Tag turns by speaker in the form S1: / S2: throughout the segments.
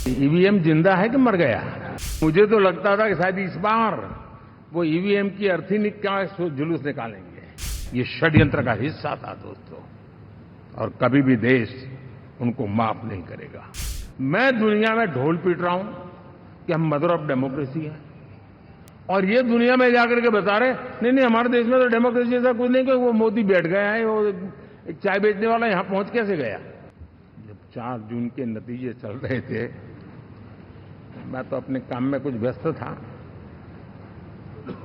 S1: EVM जिंदा है कि मर गया? मुझे तो लगता था कि शायद इस बार वो ईवीएम की अर्थी का जुलूस निकालेंगे। ये षड्यंत्र का हिस्सा था दोस्तों, और कभी भी देश उनको माफ नहीं करेगा। मैं दुनिया में ढोल पीट रहा हूं कि हम मदर ऑफ डेमोक्रेसी है, और ये दुनिया में जाकर के बता रहे नहीं हमारे देश में तो डेमोक्रेसी जैसा कुछ नहीं, कि वो मोदी बैठ गया है, वो एक चाय बेचने वाला यहां पहुंच कैसे गया? जब 4 जून के नतीजे चल रहे थे, मैं तो अपने काम में कुछ व्यस्त था।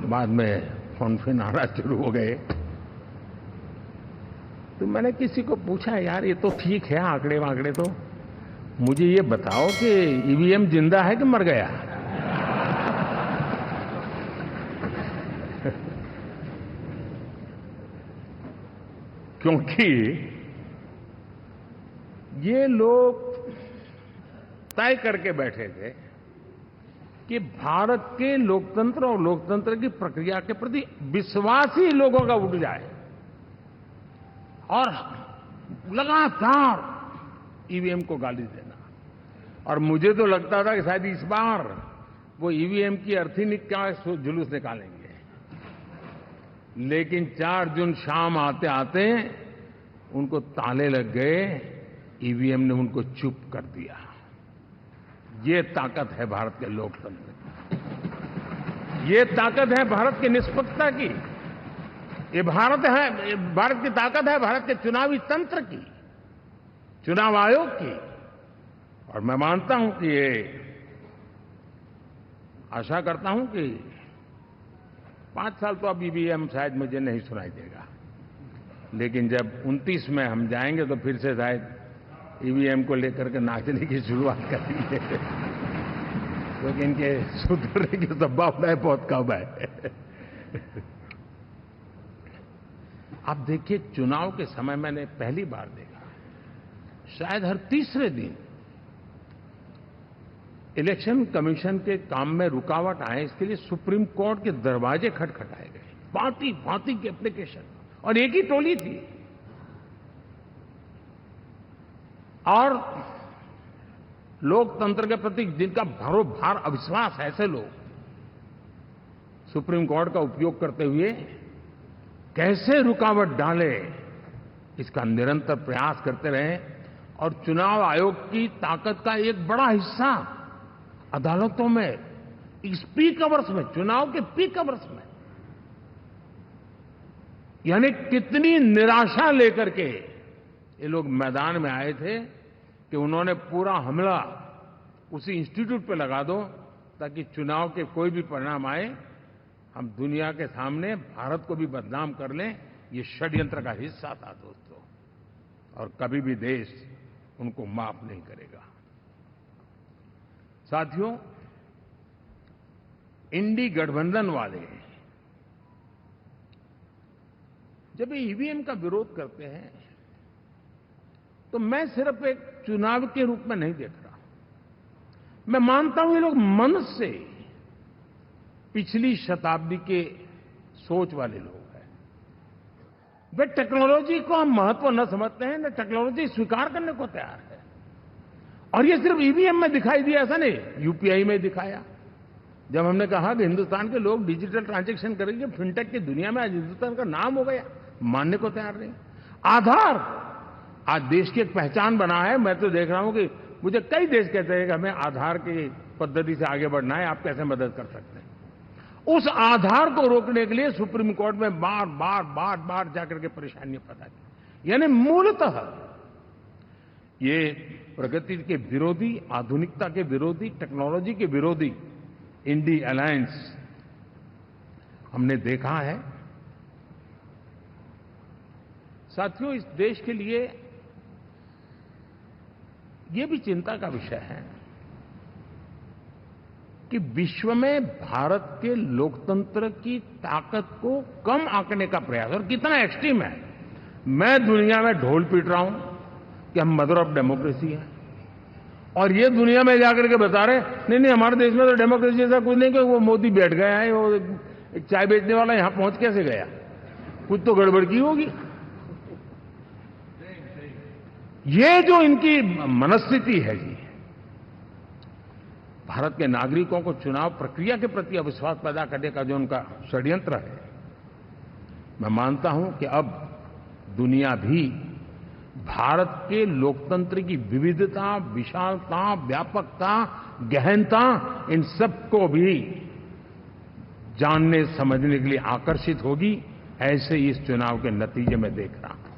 S1: बाद में फोन आना शुरू हो गए, तो मैंने किसी को पूछा, यार ये तो ठीक है आंकड़े वांकड़े, तो मुझे ये बताओ कि ईवीएम जिंदा है कि मर गया? क्योंकि ये लोग तय करके बैठे थे कि भारत के लोकतंत्र और लोकतंत्र की प्रक्रिया के प्रति विश्वास ही लोगों का उठ जाए, और लगातार ईवीएम को गाली देना। और मुझे तो लगता था कि शायद इस बार वो ईवीएम की अर्थी का जुलूस निकालेंगे, लेकिन 4 जून शाम आते आते उनको ताले लग गए, ईवीएम ने उनको चुप कर दिया। ये ताकत है भारत के लोकतंत्र की, ये ताकत है भारत की निष्पक्षता की, ये भारत की ताकत है भारत के चुनावी तंत्र की, चुनाव आयोग की। और मैं मानता हूं कि ये आशा करता हूं कि 5 साल तो अब ईवीएम शायद मुझे नहीं सुनाई देगा, लेकिन जब 29 में हम जाएंगे तो फिर से शायद ईवीएम को लेकर के नाचने की शुरुआत करेंगे, क्योंकि इनके सुधरने की संभावना बहुत कम है। आप देखिए, चुनाव के समय मैंने पहली बार देखा, शायद हर तीसरे दिन इलेक्शन कमीशन के काम में रुकावट आए, इसके लिए सुप्रीम कोर्ट के दरवाजे खटखटाए गए, भांति भांति की एप्लीकेशन, और एक ही टोली थी। और लोकतंत्र के प्रति जिनका भरोभार अविश्वास है, ऐसे लोग सुप्रीम कोर्ट का उपयोग करते हुए कैसे रुकावट डाले, इसका निरंतर प्रयास करते रहे। और चुनाव आयोग की ताकत का एक बड़ा हिस्सा अदालतों में, इस पीक अवर्स में, चुनाव के पीक अवर्स में, यानी कितनी निराशा लेकर के ये लोग मैदान में आए थे कि उन्होंने पूरा हमला उसी इंस्टीट्यूट पे लगा दो, ताकि चुनाव के कोई भी परिणाम आए, हम दुनिया के सामने भारत को भी बदनाम कर लें। ये षड्यंत्र का हिस्सा था दोस्तों, और कभी भी देश उनको माफ नहीं करेगा। साथियों, इंडी गठबंधन वाले जब ईवीएम का विरोध करते हैं, तो मैं सिर्फ एक चुनाव के रूप में नहीं देख रहा। मैं मानता हूं ये लोग मन से पिछली शताब्दी के सोच वाले लोग हैं। वे टेक्नोलॉजी को हम महत्व न समझते हैं, न टेक्नोलॉजी स्वीकार करने को तैयार है। और ये सिर्फ ईवीएम में दिखाई दिया, ऐसा नहीं, यूपीआई में दिखाया। जब हमने कहा कि हिंदुस्तान के लोग डिजिटल ट्रांजैक्शन करेंगे, फिनटेक की दुनिया में आज हिंदुस्तान का नाम हो गया, मानने को तैयार नहीं। आधार आज देश की एक पहचान बना है। मैं तो देख रहा हूं कि मुझे कई देश कहते हैं कि हमें आधार की पद्धति से आगे बढ़ना है, आप कैसे मदद कर सकते हैं। उस आधार को रोकने के लिए सुप्रीम कोर्ट में बार बार जाकर के परेशानियां पैदा की। यानी मूलतः ये प्रगति के विरोधी, आधुनिकता के विरोधी, टेक्नोलॉजी के विरोधी इंडी अलायंस हमने देखा है। साथियों, इस देश के लिए ये भी चिंता का विषय है कि विश्व में भारत के लोकतंत्र की ताकत को कम आंकने का प्रयास, और कितना एक्सट्रीम है। मैं दुनिया में ढोल पीट रहा हूं कि हम मदर ऑफ डेमोक्रेसी है, और ये दुनिया में जाकर के बता रहे नहीं हमारे देश में तो डेमोक्रेसी जैसा कुछ नहीं, कि वो मोदी बैठ गया है, वो एक चाय बेचने वाला यहां पहुंच कैसे गया? कुछ तो गड़बड़ की होगी। ये जो इनकी मनस्थिति है जी, भारत के नागरिकों को चुनाव प्रक्रिया के प्रति अविश्वास पैदा करने का जो उनका षड्यंत्र है, मैं मानता हूं कि अब दुनिया भी भारत के लोकतंत्र की विविधता, विशालता, व्यापकता, गहनता, इन सबको भी जानने समझने के लिए आकर्षित होगी। ऐसे ही इस चुनाव के नतीजे में देख रहा हूं।